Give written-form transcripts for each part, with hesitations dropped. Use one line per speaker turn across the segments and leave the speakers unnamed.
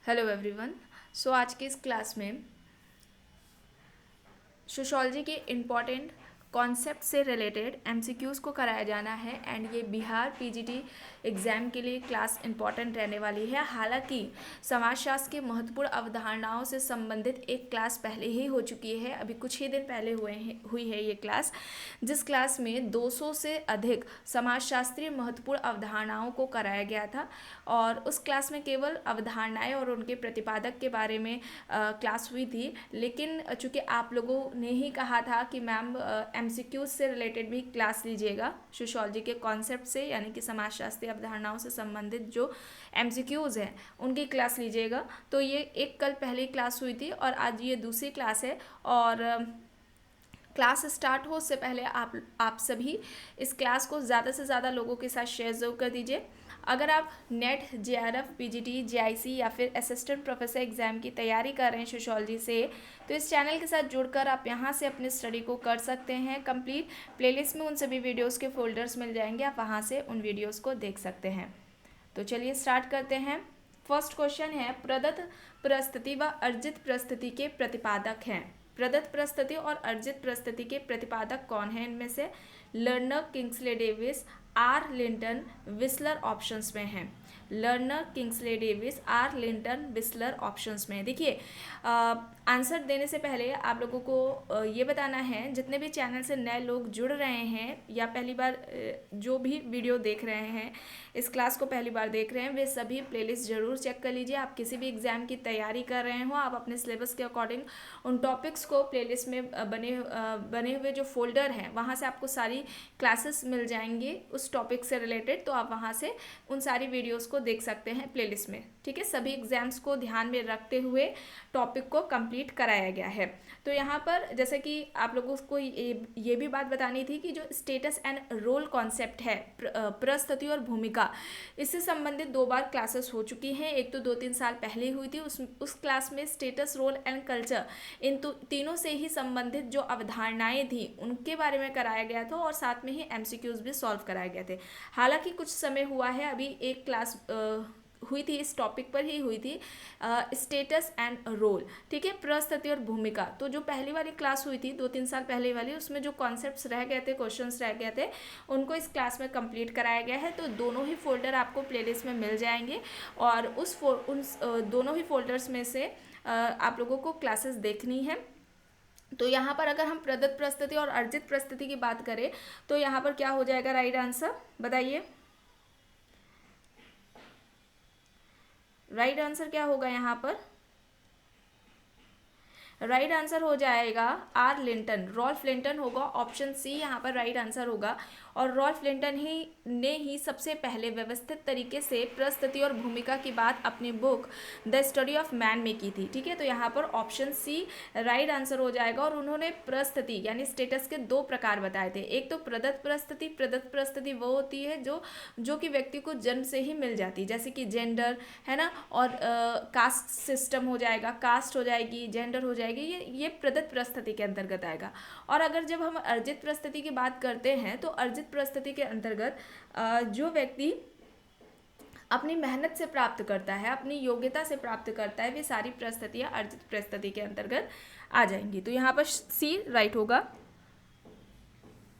Hello everyone. सो आज की इस क्लास में सोशोलॉजी के इम्पॉर्टेंट कॉन्सेप्ट से रिलेटेड एमसीक्यूज़ को कराया जाना है एंड ये बिहार पीजीटी एग्ज़ाम के लिए क्लास इम्पॉर्टेंट रहने वाली है। हालांकि समाजशास्त्र के महत्वपूर्ण अवधारणाओं से संबंधित एक क्लास पहले ही हो चुकी है, अभी कुछ ही दिन पहले हुई है ये क्लास, जिस क्लास में 200 से अधिक समाजशास्त्रीय महत्वपूर्ण अवधारणाओं को कराया गया था। और उस क्लास में केवल अवधारणाएं और उनके प्रतिपादक के बारे में क्लास हुई थी, लेकिन चूँकि आप लोगों ने ही कहा था कि मैम एमसीक्यूज से रिलेटेड भी क्लास लीजिएगा, सोशियोलॉजी के कॉन्सेप्ट से यानी कि समाजशास्त्रीय अवधारणाओं से संबंधित जो एमसीक्यूज हैं उनकी क्लास लीजिएगा। तो ये एक कल पहले क्लास हुई थी और आज ये दूसरी क्लास है। और क्लास स्टार्ट हो उससे पहले आप सभी इस क्लास को ज़्यादा से ज़्यादा लोगों के साथ शेयर ज़रूर कर दीजिए। अगर आप नेट जेआरएफ पीजीटी जेआईसी या फिर असिस्टेंट प्रोफेसर एग्ज़ाम की तैयारी कर रहे हैं सोशियोलॉजी से, तो इस चैनल के साथ जुड़कर आप यहाँ से अपनी स्टडी को कर सकते हैं कंप्लीट। प्लेलिस्ट में उन सभी वीडियोस के फोल्डर्स मिल जाएंगे, आप वहाँ से उन वीडियोस को देख सकते हैं। तो चलिए स्टार्ट करते हैं। फर्स्ट क्वेश्चन है, प्रदत्त परिस्थिति व अर्जित परिस्थिति के प्रतिपादक हैं। प्रदत्त परिस्थिति और अर्जित परिस्थिति के प्रतिपादक कौन हैं? इनमें से Lerner, Kingsley Davis, R Linton, Wissler options में हैं। Lerner, Kingsley Davis, R Linton, Wissler options में। देखिए आंसर देने से पहले आप लोगों को ये बताना है, जितने भी चैनल से नए लोग जुड़ रहे हैं या पहली बार जो भी वीडियो देख रहे हैं, इस क्लास को पहली बार देख रहे हैं, वे सभी प्लेलिस्ट ज़रूर चेक कर लीजिए। आप किसी भी एग्ज़ाम की तैयारी कर रहे हो, आप अपने सिलेबस के अकॉर्डिंग उन टॉपिक्स को प्लेलिस्ट में बने हुए जो फोल्डर हैं वहाँ से आपको सारी क्लासेस मिल जाएंगी उस टॉपिक से रिलेटेड, तो आप वहाँ से उन सारी वीडियोस को देख सकते हैं प्लेलिस्ट में। ठीक है, सभी एग्जाम्स को ध्यान में रखते हुए टॉपिक को कंप्लीट कराया गया है। तो यहाँ पर जैसे कि आप लोगों को ये भी बात बतानी थी कि जो स्टेटस एंड रोल कॉन्सेप्ट है, परिस्थिति और भूमिका, इससे संबंधित 2 बार क्लासेस हो चुकी हैं। एक तो 2-3 साल पहले हुई थी, उस क्लास में स्टेटस, रोल एंड कल्चर, इन तीनों से ही संबंधित जो अवधारणाएं थी उनके बारे में कराया गया था और साथ में ही एमसीक्यूज भी सॉल्व कराए गए थे। हालांकि कुछ समय हुआ है, अभी एक क्लास हुई थी, इस टॉपिक पर ही हुई थी, स्टेटस एंड रोल। ठीक है, परिस्थिति और भूमिका। तो जो पहली वाली क्लास हुई थी 2-3 साल पहले वाली, उसमें जो कॉन्सेप्ट्स रह गए थे, क्वेश्चंस रह गए थे, उनको इस क्लास में कंप्लीट कराया गया है। तो दोनों ही फोल्डर आपको प्लेलिस्ट में मिल जाएंगे और उन दोनों ही फोल्डर्स में से आप लोगों को क्लासेस देखनी है। तो यहाँ पर अगर हम प्रदत्त परिस्थिति और अर्जित परिस्थिति की बात करें तो यहाँ पर क्या हो जाएगा राइट आंसर, बताइए। राइट आंसर क्या होगा यहाँ पर? राइट आंसर हो जाएगा आर लिंटन, रॉल्फ लिंटन होगा। ऑप्शन सी यहाँ पर राइट आंसर होगा। और रॉल्फ लिंटन ने ही सबसे पहले व्यवस्थित तरीके से परिस्थिति और भूमिका की बात अपनी book the study of man में की थी। ठीक है, तो यहाँ पर ऑप्शन सी राइट आंसर हो जाएगा। और उन्होंने परिस्थिति यानी स्टेटस के 2 प्रकार बताए थे। एक तो प्रदत्त परिस्थिति, प्रदत्त परिस्थिति वो होती है जो कि व्यक्ति को जन्म से ही मिल जाती है, जैसे कि जेंडर है ना, और कास्ट सिस्टम हो जाएगा, कास्ट हो जाएगी, जेंडर हो जाएगी, ये प्रदत्त परिस्थिति के अंतर्गत आएगा। और अगर जब हम अर्जित परिस्थिति की बात करते हैं तो अर्जित परिस्थिति के अंतर्गत जो व्यक्ति अपनी मेहनत से प्राप्त करता है, अपनी योग्यता से प्राप्त करता है, वे सारी परिस्थितियां अर्जित परिस्थिति के अंतर्गत आ जाएंगी। तो यहाँ पर सी राइट होगा।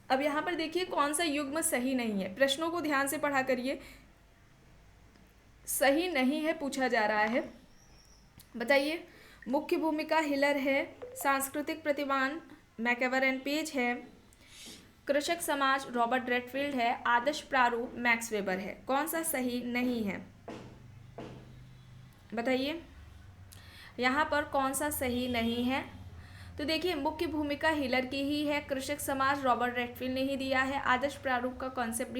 अब यहाँ पर देखिए कौन सा युग्म सही नहीं है, प्रश्नों को ध्यान से पढ़ा करिए। सही नहीं है पूछा जा रहा है, बताइए। मुख्य भूमिका हिलर है, सांस्कृतिक प्रतिमान मैकएवर एंड पेज है, कृषक समाज रॉबर्ट रेडफील्ड है, आदर्श प्रारूप मैक्स वेबर है। कौन सा सही नहीं है बताइए, यहाँ पर कौन सा सही नहीं है? तो देखिए मुख्य भूमिका हिलर की ही है, कृषक समाज रॉबर्ट रेडफील्ड ने ही दिया है, आदर्श प्रारूप का कॉन्सेप्ट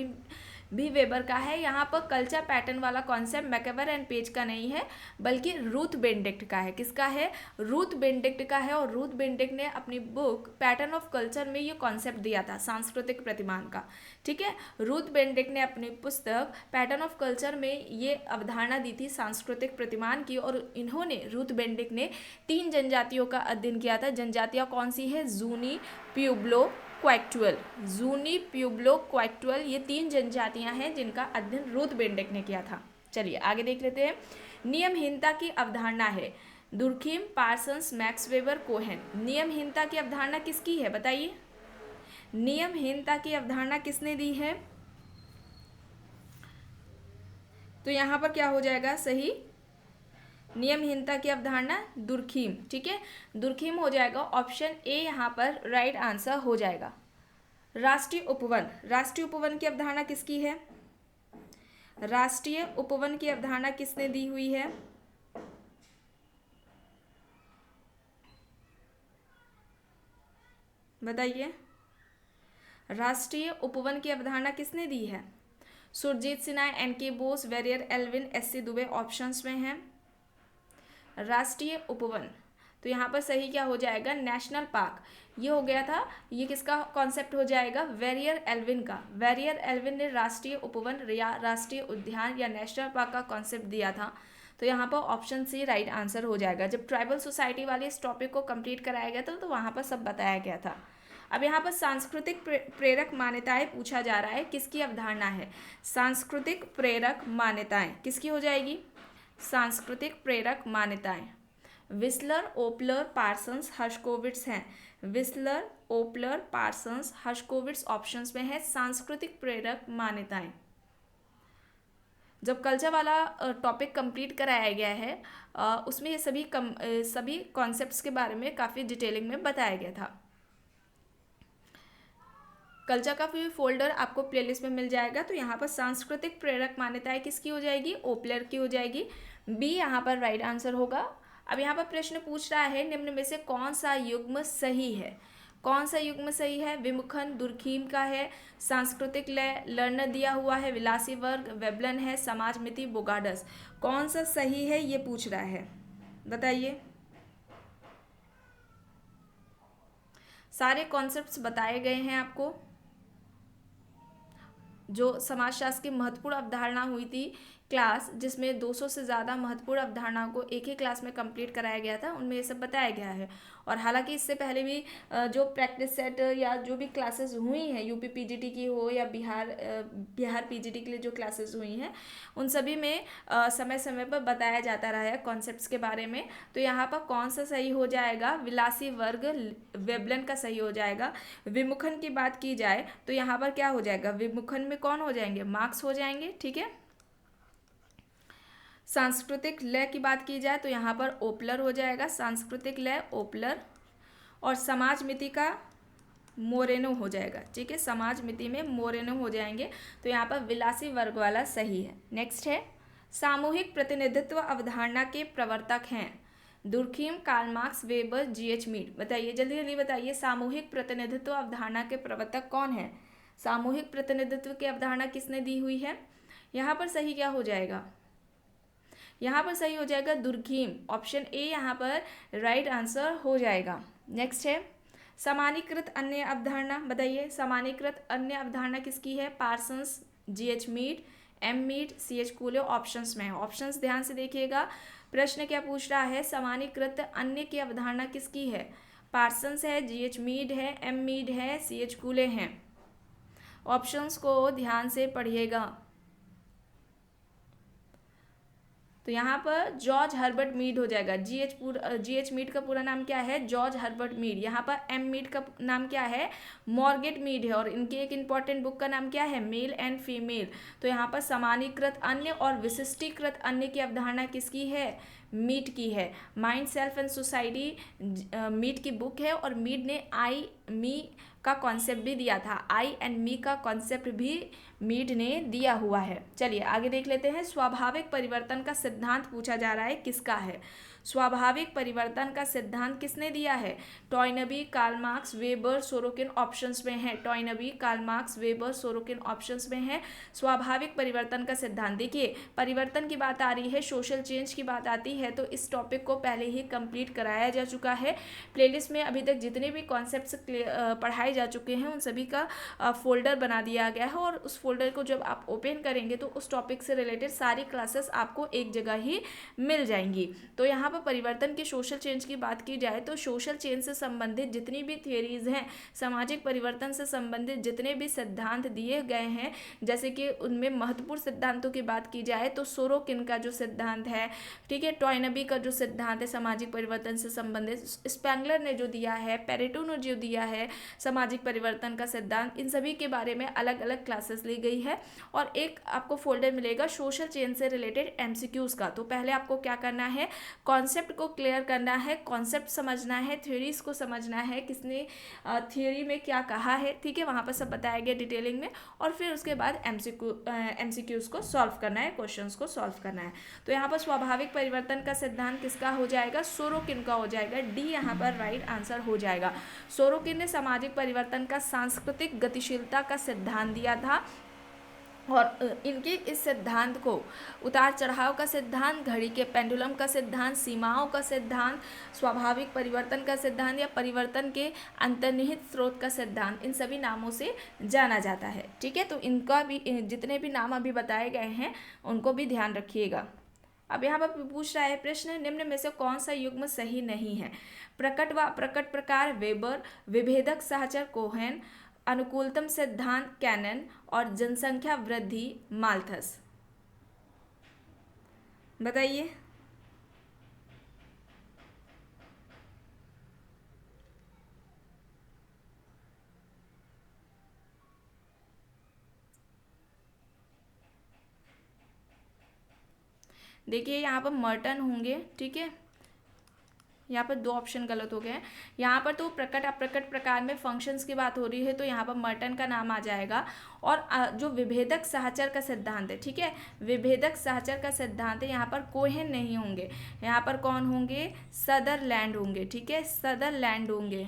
भी वेबर का है। यहाँ पर कल्चर पैटर्न वाला कॉन्सेप्ट मैकएवर एंड पेज का नहीं है बल्कि रूथ बेनेडिक्ट का है। किसका है? रूथ बेनेडिक्ट का है। और रूथ बेनेडिक्ट ने अपनी बुक पैटर्न ऑफ कल्चर में ये कॉन्सेप्ट दिया था सांस्कृतिक प्रतिमान का। ठीक है, रूथ बेनेडिक्ट ने अपनी पुस्तक पैटर्न ऑफ कल्चर में ये अवधारणा दी थी सांस्कृतिक प्रतिमान की। और इन्होंने रूथ बेनेडिक्ट ने 3 जनजातियों का अध्ययन किया था। जनजातियाँ कौन सी है? जूनी, प्यूब्लो, क्वैक्टुअल। जूनी, प्यूब्लो, क्वैक्टुअल, ये 3 जनजातियां हैं जिनका अध्ययन रूथ बेनेडिक्ट ने किया था। चलिए आगे देख लेते हैं। नियमहीनता की अवधारणा है Durkheim, Parsons, Max Weber, Cohen. नियमहीनता की अवधारणा किसकी है बताइए? नियमहीनता की अवधारणा किसने दी है? तो यहाँ पर क्या हो जाएगा सही? नियमहीनता की अवधारणा दुर्खिम, ठीक है, दुर्खिम हो जाएगा। ऑप्शन ए यहाँ पर राइट आंसर हो जाएगा। राष्ट्रीय उपवन, राष्ट्रीय उपवन की अवधारणा किसकी है? राष्ट्रीय उपवन की अवधारणा किसने दी हुई है? बताइए, राष्ट्रीय उपवन की अवधारणा किसने दी है? Surajit Sinha, N K. Bose, Verrier Elwin, S C. Dube options में हैं। राष्ट्रीय उपवन, तो यहाँ पर सही क्या हो जाएगा? National park. ये हो गया था, ये किसका कॉन्सेप्ट हो जाएगा? वेरियर एल्विन का। वेरियर एल्विन ने राष्ट्रीय उपवन या राष्ट्रीय उद्यान या नेशनल पार्क का कॉन्सेप्ट दिया था। तो यहाँ पर ऑप्शन सी राइट आंसर हो जाएगा। जब ट्राइबल सोसाइटी वाले इस टॉपिक को कंप्लीट कराया गया था तो वहाँ पर सब बताया गया था। अब यहाँ पर सांस्कृतिक प्रेरक मान्यताएं पूछा जा रहा है, किसकी अवधारणा है? सांस्कृतिक प्रेरक मान्यताएं किसकी हो जाएगी? सांस्कृतिक प्रेरक मान्यताएं विस्लर, ओपलर, पार्सन्स, हर्शकोविट्स हैं। विस्लर, ओपलर, पार्सन्स, हर्शकोविट्स ऑप्शंस में है सांस्कृतिक प्रेरक मान्यताएं। जब कल्चर वाला टॉपिक कंप्लीट कराया गया है उसमें ये सभी कॉन्सेप्ट्स के बारे में काफ़ी डिटेलिंग में बताया गया था। कल्चर का भी फोल्डर आपको प्लेलिस्ट में मिल जाएगा। तो यहाँ पर सांस्कृतिक प्रेरक मान्यताएं किसकी हो जाएगी? ओपलर की हो जाएगी। बी यहाँ पर राइट आंसर होगा। अब यहाँ पर प्रश्न पूछ रहा है निम्न में से कौन सा युग्म सही है? कौन सा युग्म सही है? विमुखन दुर्खिम का है, सांस्कृतिक लय लर्नर दिया हुआ है, विलासी वर्ग वेबलन है, समाज मिति बोगाडस। कौन सा सही है ये पूछ रहा है, बताइए। सारे कॉन्सेप्ट्स बताए गए हैं आपको। जो समाजशास्त्र की महत्वपूर्ण अवधारणा हुई थी क्लास, जिसमें 200 से ज़्यादा महत्वपूर्ण अवधारणाओं को एक ही क्लास में कंप्लीट कराया गया था, उनमें ये सब बताया गया है। और हालांकि इससे पहले भी जो प्रैक्टिस सेट या जो भी क्लासेस हुई हैं यूपी पीजीटी की हो या बिहार पीजीटी के लिए जो क्लासेस हुई हैं उन सभी में समय समय पर बताया जाता रहा है कॉन्सेप्ट्स के बारे में। तो यहाँ पर कौन सा सही हो जाएगा? विलासी वर्ग वेबलन का सही हो जाएगा। विमुखन की बात की जाए तो यहाँ पर क्या हो जाएगा? विमुखन में कौन हो जाएंगे? मार्क्स हो जाएंगे, ठीक है। सांस्कृतिक लय की बात की जाए तो यहाँ पर ओपलर हो जाएगा, सांस्कृतिक लय ओपलर। और समाज मिति का मोरेनो हो जाएगा, ठीक है, समाज मिति में मोरेनो हो जाएंगे। तो यहाँ पर विलासी वर्ग वाला सही है। नेक्स्ट है सामूहिक प्रतिनिधित्व अवधारणा के प्रवर्तक हैं Durkheim, Karl Marx, Weber, G H. Mead. बताइए, जल्दी जल्दी बताइए, सामूहिक प्रतिनिधित्व अवधारणा के प्रवर्तक कौन है? सामूहिक प्रतिनिधित्व की अवधारणा किसने दी हुई है? यहाँ पर सही क्या हो जाएगा? यहाँ पर सही हो जाएगा दुर्खिम। ऑप्शन ए यहाँ पर राइट आंसर हो जाएगा। नेक्स्ट है सामान्यीकृत अन्य अवधारणा। बताइए, सामान्यीकृत अन्य अवधारणा किसकी है? Parsons, G H. Mead, M. Mead, C H. Cooley options में है। ऑप्शंस ध्यान से देखिएगा। प्रश्न क्या पूछ रहा है? सामान्यीकृत अन्य की अवधारणा किसकी है? पार्सन्स है, जी.एच. मीड है, एम. मीड है, सी.एच. कूले हैं। ऑप्शंस को ध्यान से पढ़िएगा। तो यहाँ पर जॉर्ज हर्बर्ट मीड हो जाएगा। जी.एच. मीड का पूरा नाम क्या है? George Herbert Mead. यहाँ पर एम. मीड का नाम क्या है? मॉर्गेट मीड है। और इनकी एक इंपॉर्टेंट बुक का नाम क्या है? Male and female. तो यहाँ पर सामान्यीकृत अन्य और विशिष्टीकृत अन्य की अवधारणा किसकी है? मीड की है। Mind, self and society Mead की बुक है। और मीड ने आई मी का कॉन्सेप्ट भी दिया था। आई एंड मी का कॉन्सेप्ट भी मीड ने दिया हुआ है। चलिए आगे देख लेते हैं। स्वाभाविक परिवर्तन का सिद्धांत पूछा जा रहा है, किसका है? स्वाभाविक परिवर्तन का सिद्धांत किसने दिया है? Toynbee, Karl Marx, Weber, Sorokin options में है। Toynbee, Karl Marx, Weber, Sorokin options में है। स्वाभाविक परिवर्तन का सिद्धांत, देखिए परिवर्तन की बात आ रही है, सोशल चेंज की बात आती है तो इस टॉपिक को पहले ही कंप्लीट कराया जा चुका है। प्लेलिस्ट में अभी तक जितने भी कॉन्सेप्ट्स पढ़ाए जा चुके हैं उन सभी का फोल्डर बना दिया गया है, और उस फोल्डर को जब आप ओपन करेंगे तो उस टॉपिक से रिलेटेड सारी क्लासेस आपको एक जगह ही मिल जाएंगी। तो यहाँ पर परिवर्तन के सोशल चेंज की बात की जाए तो सोशल चेंज से संबंधित जितनी भी थियरीज हैं, सामाजिक परिवर्तन से संबंधित जितने भी सिद्धांत दिए गए हैं, जैसे कि उनमें महत्वपूर्ण सिद्धांतों की बात की जाए तो सोरोकिन का जो सिद्धांत है, ठीक है, टॉयनबी का जो सिद्धांत है सामाजिक परिवर्तन से संबंधित, स्पेंगलर ने जो दिया है, पेरेटो ने जो दिया है सामाजिक परिवर्तन का सिद्धांत, इन सभी के बारे में अलग अलग क्लासेस ली गई है। और एक आपको फोल्डर मिलेगा सोशल चेंज से रिलेटेड एमसीक्यूज का। तो पहले आपको क्या करना है, कॉन्सेप्ट को क्लियर करना है, कॉन्सेप्ट समझना है, थ्योरीज को समझना है, किसने थ्योरी में क्या कहा है, ठीक है, वहाँ पर सब बताया गया डिटेलिंग में। और फिर उसके बाद एमसीक्यूज को सॉल्व करना है, क्वेश्चंस को सॉल्व करना है। तो यहाँ पर स्वाभाविक परिवर्तन का सिद्धांत किसका हो जाएगा, सोरोकिन का हो जाएगा, डी यहाँ पर राइट आंसर हो जाएगा। सोरोकिन ने सामाजिक परिवर्तन का सांस्कृतिक गतिशीलता का सिद्धांत दिया था, और इनके इस सिद्धांत को उतार चढ़ाव का सिद्धांत, घड़ी के पेंडुलम का सिद्धांत, सीमाओं का सिद्धांत, स्वाभाविक परिवर्तन का सिद्धांत या परिवर्तन के अंतर्निहित स्रोत का सिद्धांत, इन सभी नामों से जाना जाता है, ठीक है। तो इनका भी जितने भी नाम अभी बताए गए हैं उनको भी ध्यान रखिएगा। अब यहाँ पर पूछ रहा है प्रश्न, निम्न में से कौन सा युग्म सही नहीं है, प्रकट व अप्रकट प्रकार वेबर, विभेदक सहचर कोहेन, अनुकूलतम सिद्धांत कैनन और जनसंख्या वृद्धि माल्थस। बताइए। देखिए यहाँ पर मर्टन होंगे, ठीक है, यहाँ पर दो ऑप्शन गलत हो गए हैं। यहाँ पर तो प्रकट अप्रकट प्रकार में फंक्शंस की बात हो रही है तो यहाँ पर मर्टन का नाम आ जाएगा। और जो विभेदक सहचर का सिद्धांत है, ठीक है, विभेदक सहचर का सिद्धांत है, यहाँ पर कोहेन नहीं होंगे, यहाँ पर कौन होंगे, सदरलैंड होंगे, ठीक है, सदरलैंड होंगे।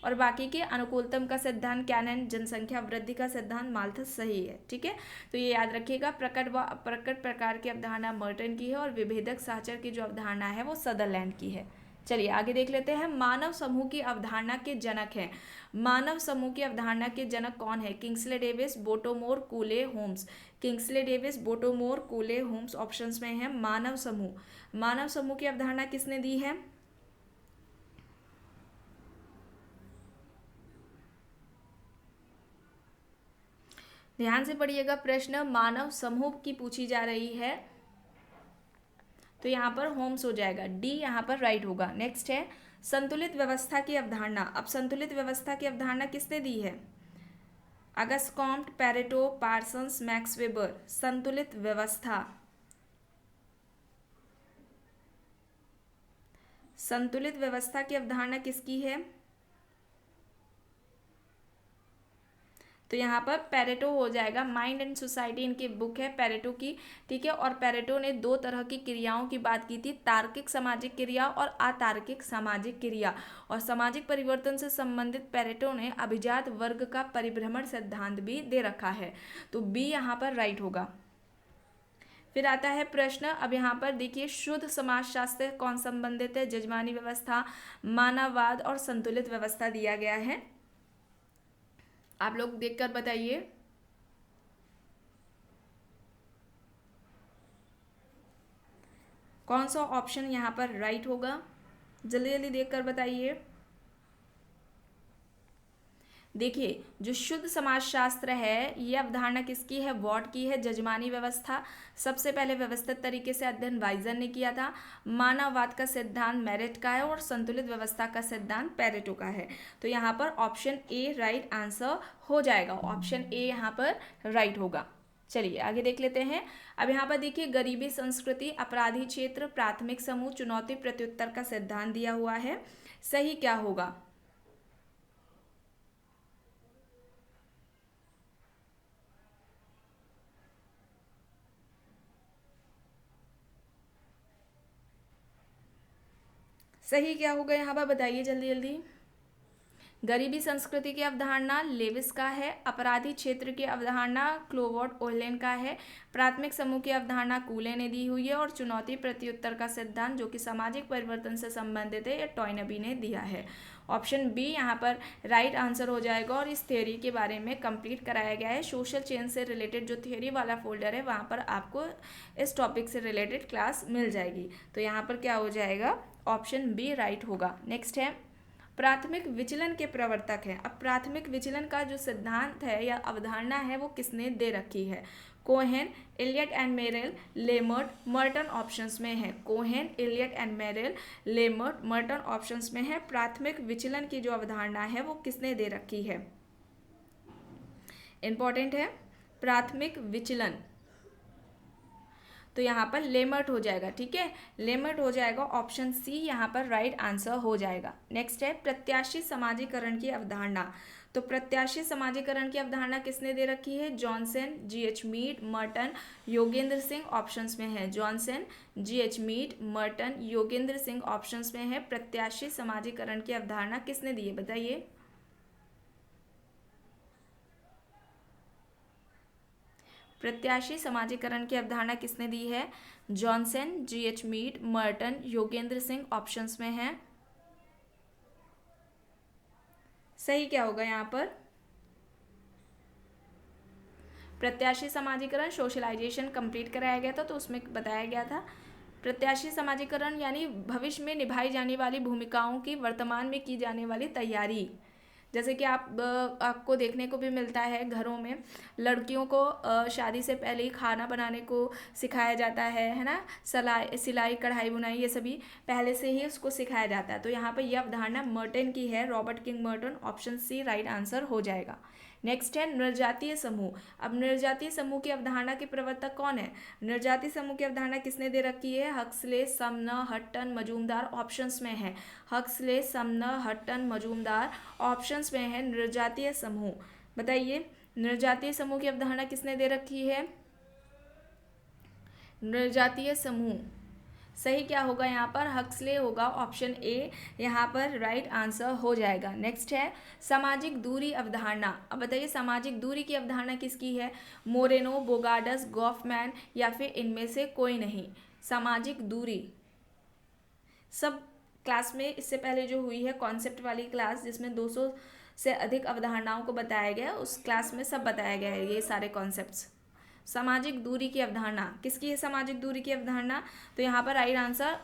और बाकी के अनुकूलतम का सिद्धांत कैनन, जनसंख्या वृद्धि का सिद्धांत माल्थस सही है, ठीक है। तो ये याद रखिएगा, प्रकट व अप्रकट प्रकार की अवधारणा मर्टन की है और विभेदक सहचर की जो अवधारणा है वो सदरलैंड की है। चलिए आगे देख लेते हैं। मानव समूह की अवधारणा के जनक हैं, मानव समूह की अवधारणा के जनक कौन है, Kingsley Davis, बोटोमोर, कूले, Holmes. Kingsley Davis, बोटोमोर, कूले, Holmes options में है। मानव समूह, मानव समूह की अवधारणा किसने दी है, ध्यान से पढ़िएगा, प्रश्न मानव समूह की पूछी जा रही है, तो यहाँ पर होम्स हो जाएगा, डी यहाँ पर राइट होगा। नेक्स्ट है संतुलित व्यवस्था की अवधारणा। अब संतुलित व्यवस्था की अवधारणा किसने दी है, August Comte, Pareto, Parsons, Max weber. संतुलित व्यवस्था, संतुलित व्यवस्था की अवधारणा किसकी है, तो यहाँ पर पेरेटो हो जाएगा। माइंड एंड सोसाइटी इनकी बुक है पेरेटो की, ठीक है। और पेरेटो ने दो तरह की क्रियाओं की बात की थी, तार्किक सामाजिक क्रिया और अतार्किक सामाजिक क्रिया। और सामाजिक परिवर्तन से संबंधित पेरेटो ने अभिजात वर्ग का परिभ्रमण सिद्धांत भी दे रखा है, तो बी यहाँ पर राइट होगा। फिर आता है प्रश्न, अब यहाँ पर देखिए शुद्ध समाजशास्त्र कौन संबंधित है, जजमानी व्यवस्था, मानववाद और संतुलित व्यवस्था दिया गया है। आप लोग देखकर बताइए। कौन सा ऑप्शन यहाँ पर राइट होगा, जल्दी जल्दी देखकर बताइए। देखिए जो शुद्ध समाजशास्त्र है ये अवधारणा किसकी है, वॉट की है। जजमानी व्यवस्था सबसे पहले व्यवस्थित तरीके से अध्ययन वाइजर ने किया था। मानववाद का सिद्धांत मेरिट का है और संतुलित व्यवस्था का सिद्धांत पेरेटो का है। तो यहाँ पर ऑप्शन ए राइट आंसर हो जाएगा, ऑप्शन ए यहाँ पर राइट होगा। चलिए आगे देख लेते हैं। अब यहाँ पर देखिए गरीबी संस्कृति, अपराधी क्षेत्र, प्राथमिक समूह, चुनौती प्रत्युत्तर का सिद्धांत दिया हुआ है, सही क्या होगा, सही क्या होगा यहाँ पर बताइए जल्दी जल्दी। गरीबी संस्कृति की अवधारणा लेविस का है। अपराधी क्षेत्र की अवधारणा क्लोवर्ट ओहलेन का है। प्राथमिक समूह की अवधारणा कूले ने दी हुई है। और चुनौती प्रत्युत्तर का सिद्धांत जो कि सामाजिक परिवर्तन से संबंधित है, यह टॉयनबी ने दिया है। ऑप्शन बी यहाँ पर राइट आंसर हो जाएगा। और इस थ्योरी के बारे में कंप्लीट कराया गया है। सोशल चेंज से रिलेटेड जो थ्योरी वाला फोल्डर है वहाँ पर आपको इस टॉपिक से रिलेटेड क्लास मिल जाएगी। तो यहाँ पर क्या हो जाएगा, ऑप्शन बी राइट होगा। नेक्स्ट है प्राथमिक विचलन के प्रवर्तक हैं। अब प्राथमिक विचलन का जो सिद्धांत है या अवधारणा है वो किसने दे रखी है? Cohen, Elliott and Merrill, Lemert, Merton options में है। Cohen, Elliott and Merrill, Lemert, Merton options में है। प्राथमिक विचलन की जो अवधारणा है वो किसने दे रखी है? इंपॉर्टेंट है प्राथमिक विचलन, तो यहाँ पर लेमर्ट हो जाएगा। ठीक है, लेमर्ट हो जाएगा। ऑप्शन सी यहाँ पर राइट आंसर हो जाएगा। नेक्स्ट है प्रत्याशी समाजीकरण की अवधारणा। तो प्रत्याशी समाजीकरण की अवधारणा किसने दे रखी है? Johnson, G H Mead, Merton, Yogendra Singh options में है। Johnson, G H Mead, Merton, Yogendra Singh options में है। प्रत्याशी समाजीकरण की अवधारणा किसने दी है, बताइए। प्रत्याशी समाजीकरण की अवधारणा किसने दी है? Johnson, G H Mead, Merton, Yogendra Singh options में है। सही क्या होगा यहाँ पर? प्रत्याशी समाजीकरण सोशलाइजेशन कंप्लीट कराया गया था, तो उसमें बताया गया था प्रत्याशी समाजीकरण यानी भविष्य में निभाई जाने वाली भूमिकाओं की वर्तमान में की जाने वाली तैयारी। जैसे कि आपको देखने को भी मिलता है घरों में लड़कियों को शादी से पहले ही खाना बनाने को सिखाया जाता है ना। सिलाई कढ़ाई बुनाई ये सभी पहले से ही उसको सिखाया जाता है। तो यहाँ पर यह अवधारणा मर्टन की है, Robert King Merton. Option C right answer हो जाएगा। नेक्स्ट है निर्जातीय समूह। अब निर्जातीय समूह की अवधारणा के प्रवर्तक कौन है? निर्जातीय समूह की अवधारणा किसने दे रखी है? Huxley, Sumner, Hutton, Majumdar options में है। Huxley, Sumner, Hutton, Majumdar options में है निर्जातीय समूह। बताइए निर्जातीय समूह की अवधारणा किसने दे रखी है? निर्जातीय समूह सही क्या होगा यहाँ पर? हक्सले होगा। ऑप्शन ए यहाँ पर राइट आंसर हो जाएगा। नेक्स्ट है सामाजिक दूरी अवधारणा। अब बताइए सामाजिक दूरी की अवधारणा किसकी है? मोरेनो, बोगार्डस, गॉफमैन या फिर इनमें से कोई नहीं। सामाजिक दूरी सब क्लास में इससे पहले जो हुई है कॉन्सेप्ट वाली क्लास जिसमें 200 से अधिक अवधारणाओं को बताया गया, उस क्लास में सब बताया गया है ये सारे कॉन्सेप्ट्स। सामाजिक दूरी की अवधारणा किसकी है? सामाजिक दूरी की अवधारणा, तो यहाँ पर राइट आंसर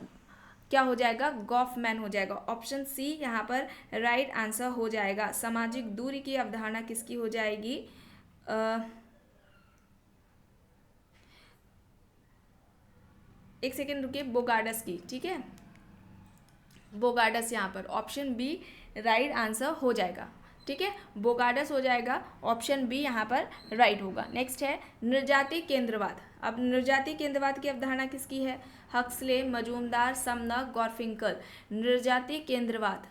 क्या हो जाएगा? गॉफमैन हो जाएगा। ऑप्शन सी यहाँ पर राइट आंसर हो जाएगा। सामाजिक दूरी की अवधारणा किसकी हो जाएगी? एक सेकेंड रुकिए, बोगार्डस की। ठीक है, बोगार्डस यहाँ पर ऑप्शन बी राइट आंसर हो जाएगा। ठीक है, बोगार्डस हो जाएगा। ऑप्शन बी यहाँ पर राइट होगा। नेक्स्ट है निर्जातीय केंद्रवाद। अब निर्जातीय केंद्रवाद की अवधारणा किसकी है? Huxley, Majumdar, Sumner, Garfinkel. निर्जातीय केंद्रवाद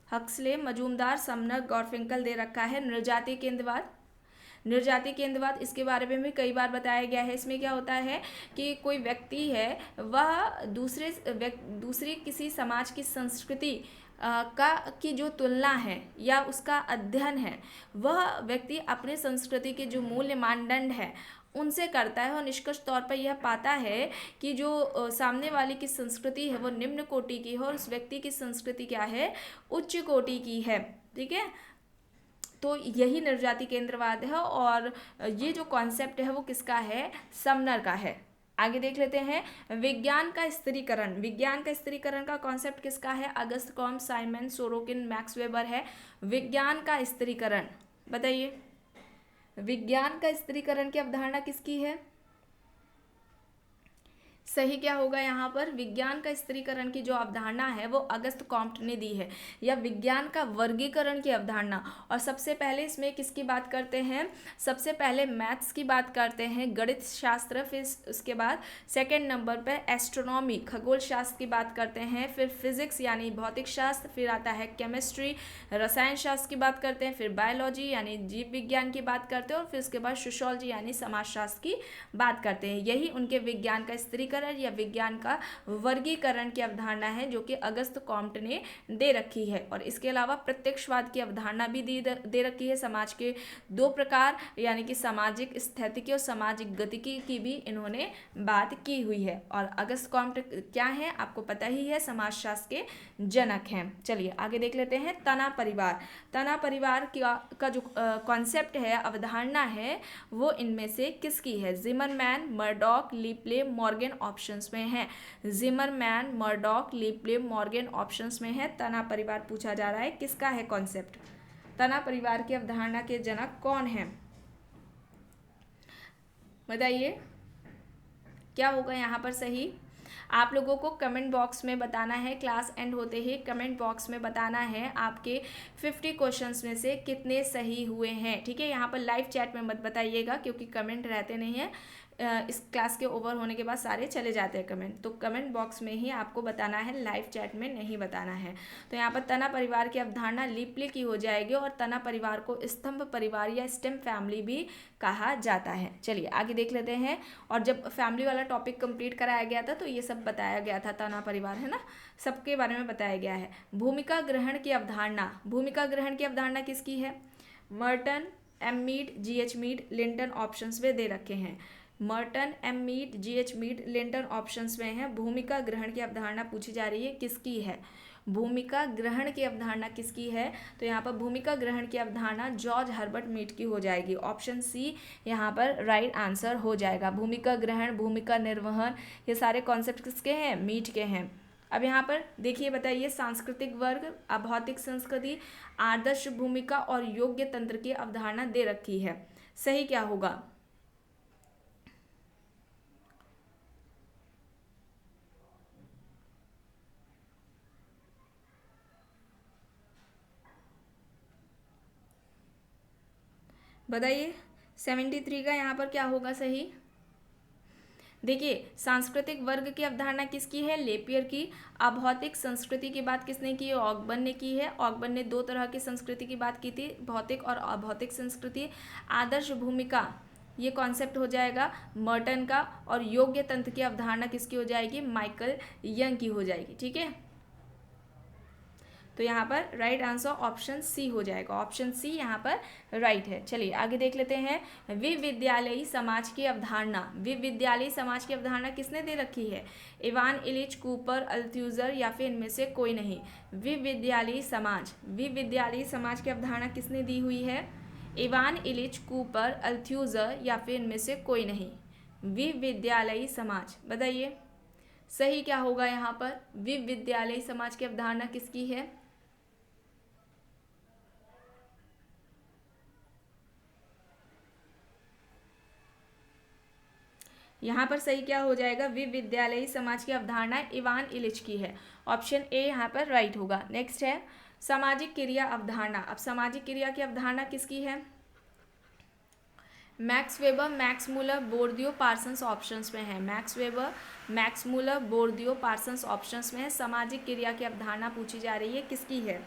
हक्सले, मजूमदार, समनर, गॉर्फिंकल दे रखा है निर्जातीय केंद्रवाद। निर्जातीय केंद्रवाद इसके बारे में भी कई बार बताया गया है। इसमें क्या होता है कि कोई व्यक्ति है वह दूसरे किसी समाज की संस्कृति की जो तुलना है या उसका अध्ययन है वह व्यक्ति अपने संस्कृति के जो मूल्य मानदंड है उनसे करता है और निष्कर्ष तौर पर यह पाता है कि जो सामने वाले की संस्कृति है वो निम्न कोटि की है और उस व्यक्ति की संस्कृति क्या है? उच्च कोटि की है। ठीक है, तो यही निर्जातीय केंद्रवाद है और ये जो कॉन्सेप्ट है वो किसका है? समनर का है। आगे देख लेते हैं विज्ञान का स्त्रीकरण। विज्ञान का स्त्रीकरण का कॉन्सेप्ट किसका है? Auguste Comte, Simon, Sorokin, Max Weber है। विज्ञान का स्त्रीकरण बताइए, विज्ञान का स्त्रीकरण की अवधारणा किसकी है? सही क्या होगा यहाँ पर? विज्ञान का स्त्रीकरण की जो अवधारणा है वो अगस्त कॉम्ट ने दी है, या विज्ञान का वर्गीकरण की अवधारणा। और सबसे पहले इसमें किसकी बात करते हैं? सबसे पहले मैथ्स की बात करते हैं, गणित शास्त्र, फिर उसके बाद सेकंड नंबर पर एस्ट्रोनॉमी, खगोल शास्त्र की बात करते हैं, फिर फिजिक्स यानी भौतिक शास्त्र, फिर आता है केमिस्ट्री, रसायन शास्त्र की बात करते हैं, फिर बायोलॉजी यानी जीव विज्ञान की बात करते हैं और फिर उसके बाद सोशियोलॉजी यानी समाजशास्त्र की बात करते हैं। यही उनके विज्ञान का स्त्रीकरण वर्गीकरण या विज्ञान का वर्गीकरण की अवधारणा है जो कि अगस्त कॉम्ट ने दे रखी है। और इसके अलावा प्रत्यक्षवाद की अवधारणा भी दे रखी है। समाज के दो प्रकार यानी कि सामाजिक स्थितिकी और सामाजिक गतिकी की भी इन्होंने बात की हुई है। और अगस्त कॉम्ट क्या है आपको पता ही है, समाजशास्त्र के जनक हैं। चलिए आगे देख लेते हैं तना परिवार। तना परिवार का जो कॉन्सेप्ट है, अवधारणा है, वो इनमें से किसकी है? जिमरमैन, मर्डॉक, लिपले, मॉर्गन ऑप्शंस में है। जिमरमैन, मर्डॉक, लिपले, मॉर्गन ऑप्शंस में है। तना परिवार पूछा जा रहा है किसका है कॉन्सेप्ट? तना परिवार की अवधारणा के जनक कौन है? बताइए क्या होगा यहाँ पर सही? आप लोगों को कमेंट बॉक्स में बताना है, क्लास एंड होते ही कमेंट बॉक्स में बताना है आपके 50 क्वेश्चंस में से कितने सही हुए हैं। ठीक है, यहाँ पर लाइव चैट में मत बताइएगा क्योंकि कमेंट रहते नहीं हैं। इस क्लास के ओवर होने के बाद सारे चले जाते हैं कमेंट, तो कमेंट बॉक्स में ही आपको बताना है, लाइव चैट में नहीं बताना है। तो यहाँ पर तना परिवार की अवधारणा लिपले की हो जाएगी और तना परिवार को स्तंभ परिवार या स्टेम फैमिली भी कहा जाता है। चलिए आगे देख लेते हैं। और जब फैमिली वाला टॉपिक कंप्लीट कराया गया था तो ये सब बताया गया था, तना परिवार है ना, सबके बारे में बताया गया है। भूमिका ग्रहण की अवधारणा, भूमिका ग्रहण की अवधारणा किसकी है? Merton, M Mead, G H Mead, Linton options में दे रखे हैं। Merton, M Mead, G H Mead, Linton options में है। भूमिका ग्रहण की अवधारणा पूछी जा रही है किसकी है? भूमिका ग्रहण की अवधारणा किसकी है? तो यहाँ पर भूमिका ग्रहण की अवधारणा जॉर्ज हर्बर्ट मीड की हो जाएगी। ऑप्शन सी यहाँ पर राइट आंसर हो जाएगा। भूमिका ग्रहण, भूमिका निर्वहन, ये सारे कॉन्सेप्ट किसके हैं? मीड के हैं। अब यहाँ पर देखिए, बताइए सांस्कृतिक वर्ग, अभौतिक संस्कृति, आदर्श भूमिका और योग्य तंत्र की अवधारणा दे रखी है। सही क्या होगा? बताइए 73 का यहाँ पर क्या होगा सही? देखिए सांस्कृतिक वर्ग की अवधारणा किसकी है? लेपियर की। अभौतिक संस्कृति की बात किसने की है? ऑकबर्न ने की है। ऑकबर्न ने दो तरह की संस्कृति की बात की थी, भौतिक और अभौतिक संस्कृति। आदर्श भूमिका ये कॉन्सेप्ट हो जाएगा मर्टन का। और योग्य तंत्र की अवधारणा किसकी हो जाएगी? माइकल यंग की हो जाएगी। ठीक है, तो यहाँ पर राइट आंसर ऑप्शन सी हो जाएगा। ऑप्शन सी यहाँ पर राइट है। चलिए आगे देख लेते हैं। विविद्यालयी समाज की अवधारणा, विविद्यालयी समाज की अवधारणा किसने दे रखी है? इवान इलिच, कूपर, अल्थ्यूजर या फिर इनमें से कोई नहीं। विविद्यालयी समाज, विविद्यालयी समाज की अवधारणा किसने दी हुई है? इवान इलिच, कूपर, अल्थ्यूजर या फिर इनमें से कोई नहीं। विविद्यालयी समाज, बताइए सही क्या होगा यहाँ पर? विविद्यालयी समाज की अवधारणा किसकी है? यहाँ पर सही क्या हो जाएगा? विविद्यालयी समाज की अवधारणा इवान इलिच की है। ऑप्शन ए यहाँ पर राइट होगा। नेक्स्ट है सामाजिक क्रिया अवधारणा। अब सामाजिक क्रिया की अवधारणा किसकी है? Max Weber, Max Muller, Bourdieu, Parsons options में है। Max Weber, Max Muller, Bourdieu, Parsons options में है। सामाजिक क्रिया की अवधारणा पूछी जा रही है किसकी है?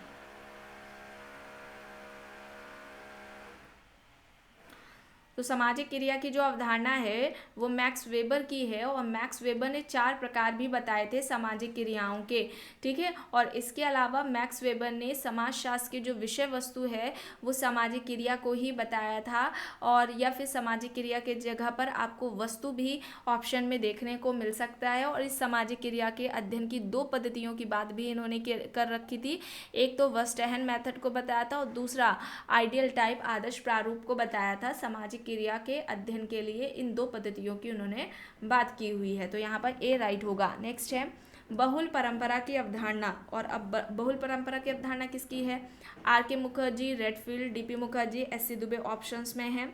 तो सामाजिक क्रिया की जो अवधारणा है वो मैक्स वेबर की है। और मैक्स वेबर ने 4 प्रकार भी बताए थे सामाजिक क्रियाओं के। ठीक है, और इसके अलावा मैक्स वेबर ने समाजशास्त्र की जो विषय वस्तु है वो सामाजिक क्रिया को ही बताया था। और या फिर सामाजिक क्रिया के जगह पर आपको वस्तु भी ऑप्शन में देखने को मिल सकता है। और इस सामाजिक क्रिया के अध्ययन की 2 पद्धतियों की बात भी इन्होंने कर रखी थी। एक तो वर्स्टहन मेथड को बताया था और दूसरा आइडियल टाइप, आदर्श प्रारूप को बताया था। सामाजिक क्रिया के अध्ययन के लिए इन 2 पद्धतियों की उन्होंने बात की हुई है। तो यहाँ पर ए राइट होगा। नेक्स्ट है बहुल परंपरा की अवधारणा। और अब बहुल परंपरा की अवधारणा किसकी है? R K Mukherjee, Redfield, D P Mukherjee, S C Dube options में है।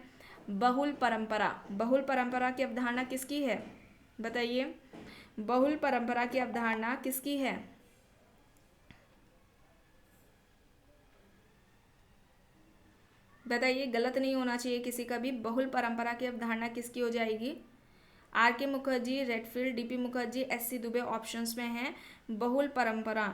बहुल परंपरा, बहुल परंपरा की अवधारणा किसकी है? बताइए बहुल परंपरा की अवधारणा किसकी है? बताइए, गलत नहीं होना चाहिए किसी का भी। बहुल परंपरा की अवधारणा किसकी हो जाएगी? R K Mukherjee, Redfield, D P Mukherjee, S C Dube options में है। बहुल परंपरा,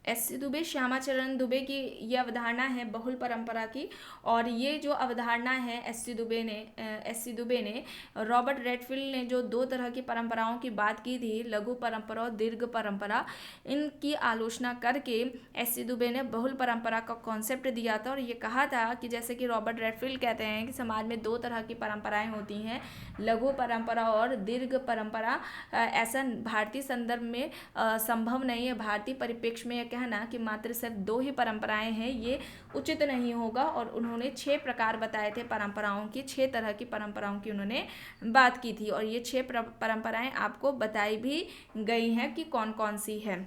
एस.सी. दुबे, श्यामाचरण दुबे की ये अवधारणा है बहुल परंपरा की। और ये जो अवधारणा है एस.सी. दुबे ने रॉबर्ट रेडफील्ड ने जो दो तरह की परंपराओं की बात की थी, लघु परंपरा और दीर्घ परंपरा, इनकी आलोचना करके एस.सी. दुबे ने बहुल परंपरा का कॉन्सेप्ट दिया था। और ये कहा था कि जैसे कि रॉबर्ट रेडफील्ड कहते हैं कि समाज में दो तरह की परंपराएं होती हैं, लघु परंपरा और दीर्घ परंपरा। ऐसा भारतीय संदर्भ में संभव नहीं है। भारतीय परिप्रेक्ष्य में यह कहना कि मात्र सिर्फ दो ही परंपराएं हैं, ये उचित नहीं होगा। और उन्होंने 6 प्रकार बताए थे परंपराओं की, 6 तरह की परंपराओं की उन्होंने बात की थी। और ये 6 परंपराएं आपको बताई भी गई हैं कि कौन कौन सी है।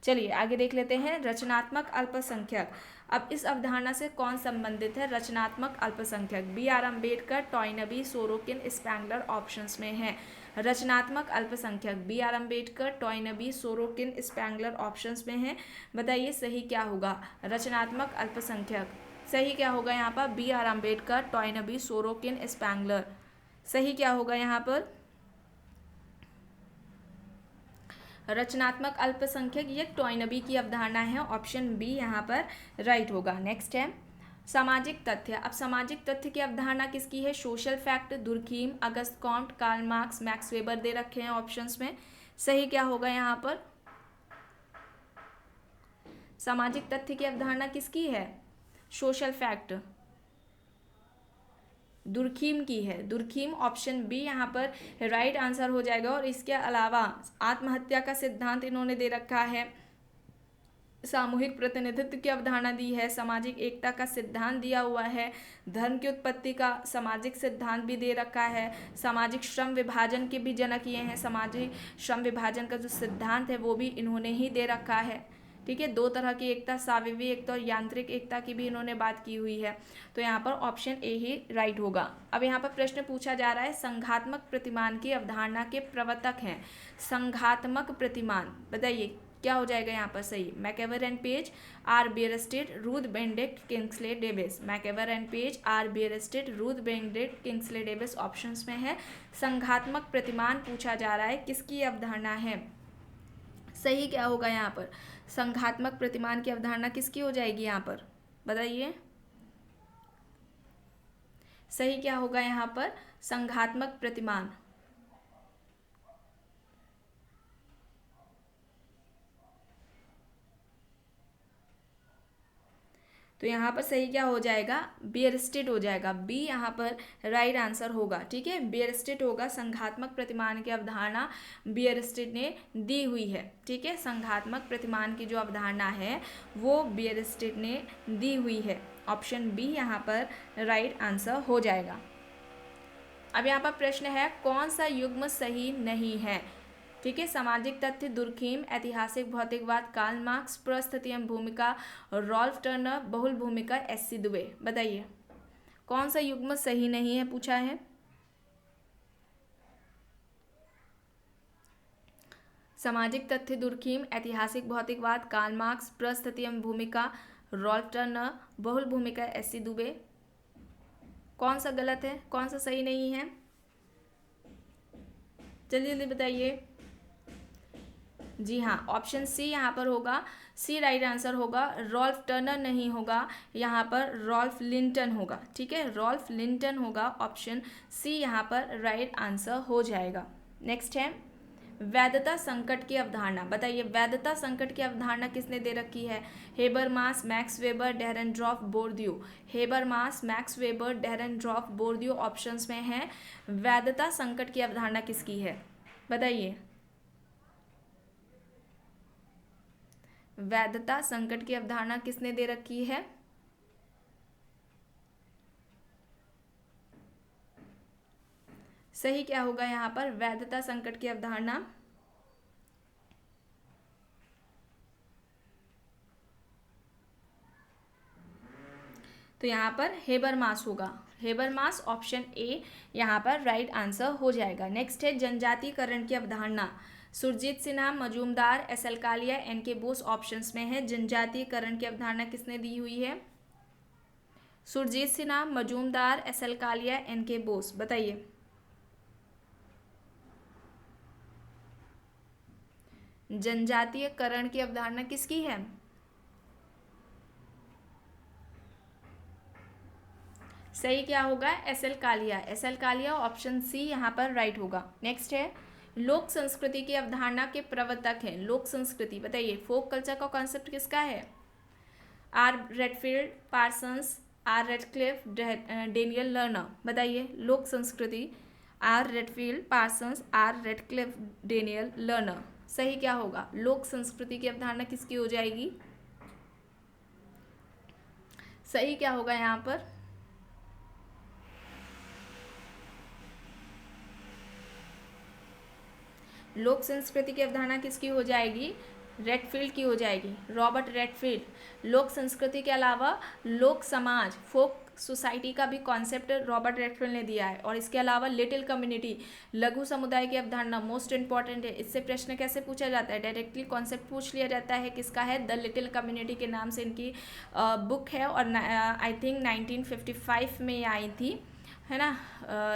चलिए आगे देख लेते हैं, रचनात्मक अल्पसंख्यक। अब इस अवधारणा से कौन संबंधित है? रचनात्मक अल्पसंख्यक। B R. Ambedkar, Toynbee, Sorokin, Spengler options में है। रचनात्मक अल्पसंख्यक B R. Ambedkar, Toynbee, Sorokin, Spengler options में है। बताइए सही क्या होगा? रचनात्मक अल्पसंख्यक सही क्या होगा यहाँ पर? B R. Ambedkar, Toynbee, Sorokin, Spengler. सही क्या होगा यहाँ पर? रचनात्मक अल्पसंख्यक ये टॉयनबी की अवधारणा है। ऑप्शन बी यहाँ पर राइट होगा। नेक्स्ट है सामाजिक तथ्य। अब सामाजिक तथ्य की अवधारणा किसकी है? Social fact, Durkheim, Auguste Comte, Karl Marx, Max Weber दे रखे हैं ऑप्शंस में। सही क्या होगा यहाँ पर? सामाजिक तथ्य की अवधारणा किसकी है? सोशल फैक्ट, दुर्खीम की है। दुर्खीम ऑप्शन बी यहाँ पर राइट आंसर हो जाएगा। और इसके अलावा आत्महत्या का सिद्धांत इन्होंने दे रखा है, सामूहिक प्रतिनिधित्व की अवधारणा दी है, सामाजिक एकता का सिद्धांत दिया हुआ है, धर्म की उत्पत्ति का सामाजिक सिद्धांत भी दे रखा है, सामाजिक श्रम विभाजन के भी जनक ये हैं। सामाजिक श्रम विभाजन का जो सिद्धांत है वो भी इन्होंने ही दे रखा है। ठीक है, दो तरह की एकता, साविवी एकता और यांत्रिक एकता की भी इन्होंने बात की हुई है। तो यहाँ पर ऑप्शन ए ही राइट होगा। अब यहाँ पर प्रश्न पूछा जा रहा है, संघात्मक प्रतिमान की अवधारणा के प्रवर्तक हैं। संघात्मक प्रतिमान बताइए क्या हो जाएगा यहाँ पर सही? MacIver and Page, R Bierstedt, Ruth Benedict, Kingsley Davis. MacIver and Page, R Bierstedt, Ruth Benedict, Kingsley Davis options में है। संघात्मक प्रतिमान पूछा जा रहा है, किसकी अवधारणा है? सही क्या होगा यहाँ पर? संघात्मक प्रतिमान की अवधारणा किसकी हो जाएगी यहाँ पर? बताइए सही क्या होगा यहाँ पर? संघात्मक प्रतिमान। तो यहाँ पर सही क्या हो जाएगा? बियरस्टेड हो जाएगा। बी यहाँ पर राइट आंसर होगा। ठीक है, बियरस्टेड होगा। संघात्मक प्रतिमान की अवधारणा बियरस्टेड ने दी हुई है। ठीक है, संघात्मक प्रतिमान की जो अवधारणा है वो बियरस्टेड ने दी हुई है। ऑप्शन बी यहाँ पर राइट आंसर हो जाएगा। अब यहाँ पर प्रश्न है, कौन सा युग्म सही नहीं है? ठीक है, सामाजिक तथ्य दुर्खीम, ऐतिहासिक भौतिकवाद कार्ल मार्क्स, परिस्थिति एवं भूमिका रॉल्फ टर्नर, बहुल भूमिका एस.सी. दुबे। बताइए कौन सा युग्म सही नहीं है पूछा है? सामाजिक तथ्य दुर्खीम, ऐतिहासिक भौतिकवाद कार्ल मार्क्स, परिस्थिति एवं भूमिका रॉल्फ टर्नर, बहुल भूमिका एस.सी. दुबे। कौन सा गलत है, कौन सा सही नहीं है? जल्दी जल्दी बताइए। जी हाँ, ऑप्शन सी यहाँ पर होगा। सी राइट आंसर होगा। रॉल्फ टर्नर नहीं होगा, यहाँ पर रॉल्फ लिंटन होगा। ठीक है, रॉल्फ लिंटन होगा। ऑप्शन सी यहाँ पर राइट आंसर हो जाएगा। नेक्स्ट है वैधता संकट की अवधारणा। बताइए वैधता संकट की अवधारणा किसने दे रखी है? Habermas, Max Weber, Dahrendorf, Bourdieu. Habermas, Max Weber, Dahrendorf, Bourdieu options में है। वैधता संकट की अवधारणा किसकी है? बताइए वैधता संकट की अवधारणा किसने दे रखी है? सही क्या होगा यहाँ पर? वैधता संकट की अवधारणा तो यहाँ पर हेबरमास होगा। हेबरमास ऑप्शन ए यहाँ पर राइट आंसर हो जाएगा। नेक्स्ट है जनजातीकरण की अवधारणा। Surajit Sinha, Majumdar, S L. Kalia, N K. Bose options में है। जनजातीकरण की अवधारणा किसने दी हुई है? सुरजीत सिन्हा, मजूमदार, एस.एल. कालिया, एन.के. बोस। बताइए जनजातीयकरण की अवधारणा किसकी है? सही क्या होगा? S L. Kalia. S L. Kalia, option C यहाँ पर राइट होगा। नेक्स्ट है, लोक संस्कृति की अवधारणा के प्रवर्तक हैं। लोक संस्कृति बताइए, फोक कल्चर का कॉन्सेप्ट किसका है? R Redfield, Parsons, R Radcliffe, Daniel Lerner. बताइए, लोक संस्कृति, R Redfield, Parsons, R Radcliffe, Daniel Lerner. सही क्या होगा? लोक संस्कृति की अवधारणा किसकी हो जाएगी? सही क्या होगा यहाँ पर? लोक संस्कृति की अवधारणा किसकी हो जाएगी? रेडफील्ड की हो जाएगी, रॉबर्ट रेडफील्ड। लोक संस्कृति के अलावा लोक समाज, फोक सोसाइटी का भी कॉन्सेप्ट रॉबर्ट रेडफील्ड ने दिया है। और इसके अलावा लिटिल कम्युनिटी, लघु समुदाय की अवधारणा मोस्ट इंपॉर्टेंट है। इससे प्रश्न कैसे पूछा जाता है? डायरेक्टली कॉन्सेप्ट पूछ लिया जाता है। किसका है? द लिटिल कम्युनिटी के नाम से इनकी बुक है, और आई थिंक 1955 में ये आई थी, है ना।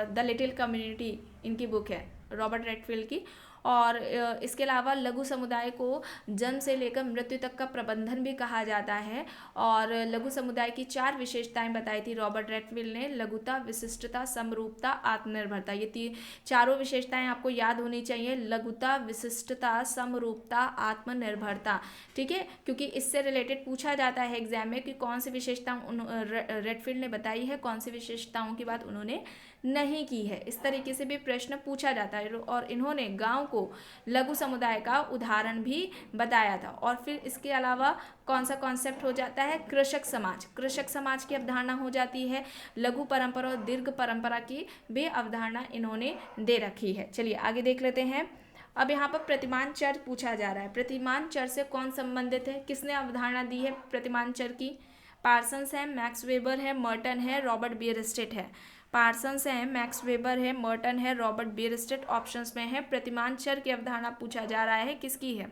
द लिटिल कम्युनिटी इनकी बुक है, रॉबर्ट रेडफील्ड की। और इसके अलावा लघु समुदाय को जन्म से लेकर मृत्यु तक का प्रबंधन भी कहा जाता है। और लघु समुदाय की 4 विशेषताएं बताई थी रॉबर्ट रेडफील्ड ने: लघुता, विशिष्टता, समरूपता, आत्मनिर्भरता। ये चारों विशेषताएं आपको याद होनी चाहिए: लघुता, विशिष्टता, समरूपता, आत्मनिर्भरता। ठीक है, क्योंकि इससे रिलेटेड पूछा जाता है एग्जाम में कि कौन सी विशेषता रेडफील्ड ने बताई है, कौन सी विशेषताओं की बात उन्होंने नहीं की है। इस तरीके से भी प्रश्न पूछा जाता है। और इन्होंने गांव को लघु समुदाय का उदाहरण भी बताया था। और फिर इसके अलावा कौन सा कॉन्सेप्ट हो जाता है? कृषक समाज। कृषक समाज की अवधारणा हो जाती है। लघु परंपरा और दीर्घ परंपरा की भी अवधारणा इन्होंने दे रखी है। चलिए आगे देख लेते हैं। अब यहाँ पर प्रतिमान चर पूछा जा रहा है। प्रतिमान चर से कौन संबंधित है? किसने अवधारणा दी है प्रतिमान चर की? पार्सन्स है, मैक्स वेबर है, मर्टन है, रॉबर्ट बियरस्टेट है। पार्सन्स है, मैक्स वेबर है, मर्टन है, रॉबर्ट बियरस्टेट ऑप्शंस में है। प्रतिमान चर की अवधारणा पूछा जा रहा है, किसकी है?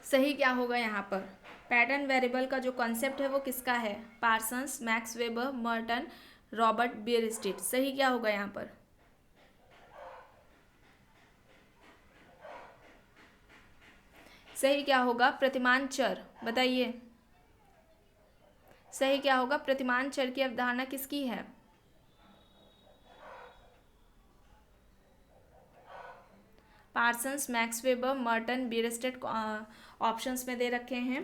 सही क्या होगा यहाँ पर? पैटर्न वेरिएबल का जो कॉन्सेप्ट है वो किसका है? Parsons, Max Weber, Merton, Robert Bierstedt. सही क्या होगा यहाँ पर? सही क्या होगा? प्रतिमान चर बताइए, सही क्या होगा? प्रतिमान चर की अवधारणा किसकी है? Parsons, Max Weber, Merton, Bierstedt options में दे रखे हैं।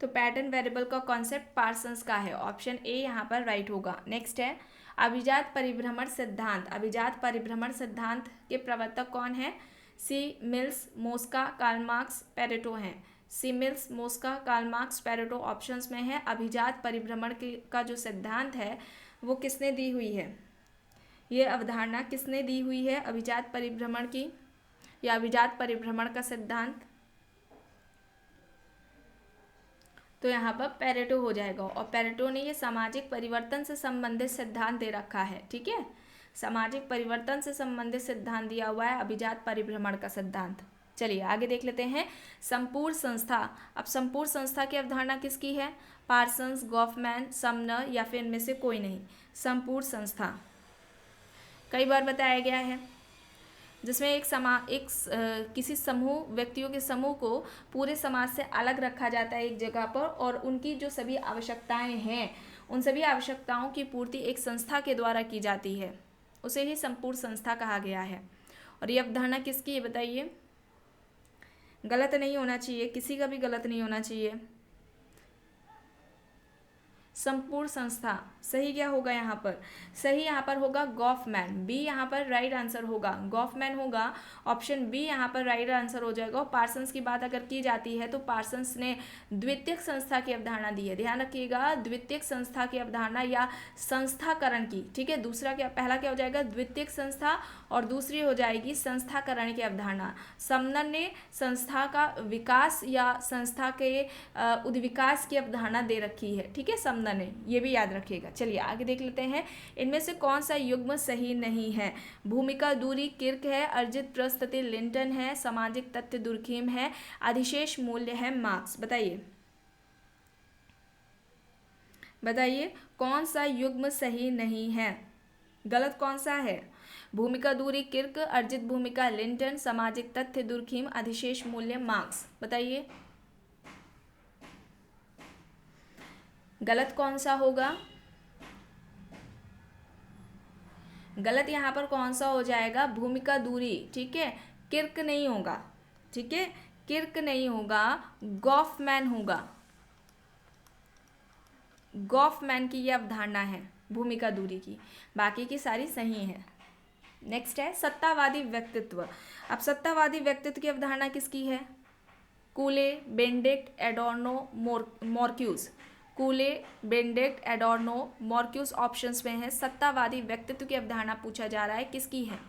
तो पैटर्न वेरिएबल का कॉन्सेप्ट पार्सन्स का है। ऑप्शन ए यहाँ पर राइट होगा। नेक्स्ट है, अभिजात परिभ्रमण सिद्धांत। अभिजात परिभ्रमण सिद्धांत के प्रवर्तक कौन है? C Mills, Mosca, Karl Marx, Pareto हैं। C Mills, Mosca, Karl Marx, Pareto options में है। अभिजात परिभ्रमण का जो सिद्धांत है वो किसने दी हुई है? ये अवधारणा किसने दी हुई है अभिजात परिभ्रमण की, या अभिजात परिभ्रमण का सिद्धांत? तो यहाँ पर पेरेटो हो जाएगा। और पेरेटो ने ये सामाजिक परिवर्तन से संबंधित सिद्धांत दे रखा है। ठीक है, सामाजिक परिवर्तन से संबंधित सिद्धांत दिया हुआ है अभिजात परिभ्रमण का सिद्धांत। चलिए आगे देख लेते हैं। संपूर्ण संस्था। अब संपूर्ण संस्था की अवधारणा किसकी है? पार्सन्स, गॉफमैन, समनर, या फिर इनमें से कोई नहीं। संपूर्ण संस्था कई बार बताया गया है, जिसमें किसी समूह, व्यक्तियों के समूह को पूरे समाज से अलग रखा जाता है एक जगह पर, और उनकी जो सभी आवश्यकताएं हैं उन सभी आवश्यकताओं की पूर्ति एक संस्था के द्वारा की जाती है, उसे ही संपूर्ण संस्था कहा गया है। और ये अवधारणा किसकी है बताइए? गलत नहीं होना चाहिए, किसी का भी गलत नहीं होना चाहिए। संपूर्ण संस्था। सही क्या होगा यहाँ पर? सही यहाँ पर होगा गॉफमैन। बी यहाँ पर राइट आंसर होगा, गॉफमैन होगा। ऑप्शन बी यहाँ पर राइट आंसर हो जाएगा। और पार्सन्स की बात अगर की जाती है तो पार्सन्स ने द्वितीयक संस्था की अवधारणा दी है। ध्यान रखिएगा, द्वितीयक संस्था की अवधारणा या संस्थाकरण की। ठीक है, दूसरा क्या, पहला क्या हो जाएगा? द्वितीयक संस्था, और दूसरी हो जाएगी संस्थाकरण की अवधारणा। समनर ने संस्था का विकास या संस्था के उद्विकास की अवधारणा दे रखी है। ठीक है, समनर ने, ये भी याद रखिएगा। चलिए आगे देख लेते हैं। इनमें से कौन सा युग्म सही नहीं है? भूमिका दूरी किर्क है, अर्जित प्रस्तुति लिंटन है, सामाजिक तथ्य दुर्खीम है, अधिशेष मूल्य है मार्क्स। बताइए बताइए कौन सा युग्म सही नहीं है? गलत कौन सा है? भूमिका दूरी, किर्क, अर्जित भूमिका, लिंटन, सामाजिक तथ्य, दुर्खीम, अधिशेष मूल्य, मार्क्स। बताइए गलत कौन सा होगा? गलत यहाँ पर कौन सा हो जाएगा? भूमिका दूरी, ठीक है, किर्क नहीं होगा, ठीक है, किर्क नहीं होगा, गॉफमैन होगा। गॉफमैन की ये अवधारणा है भूमिका दूरी की, बाकी की सारी सही है। नेक्स्ट है सत्तावादी व्यक्तित्व। अब सत्तावादी व्यक्तित्व की अवधारणा किसकी है? कूले, Benedict, एडोर्नो, Marcus. कूले, Benedict, एडोर्नो, Marcus options में है। सत्तावादी व्यक्तित्व की अवधारणा पूछा जा रहा है, किसकी है?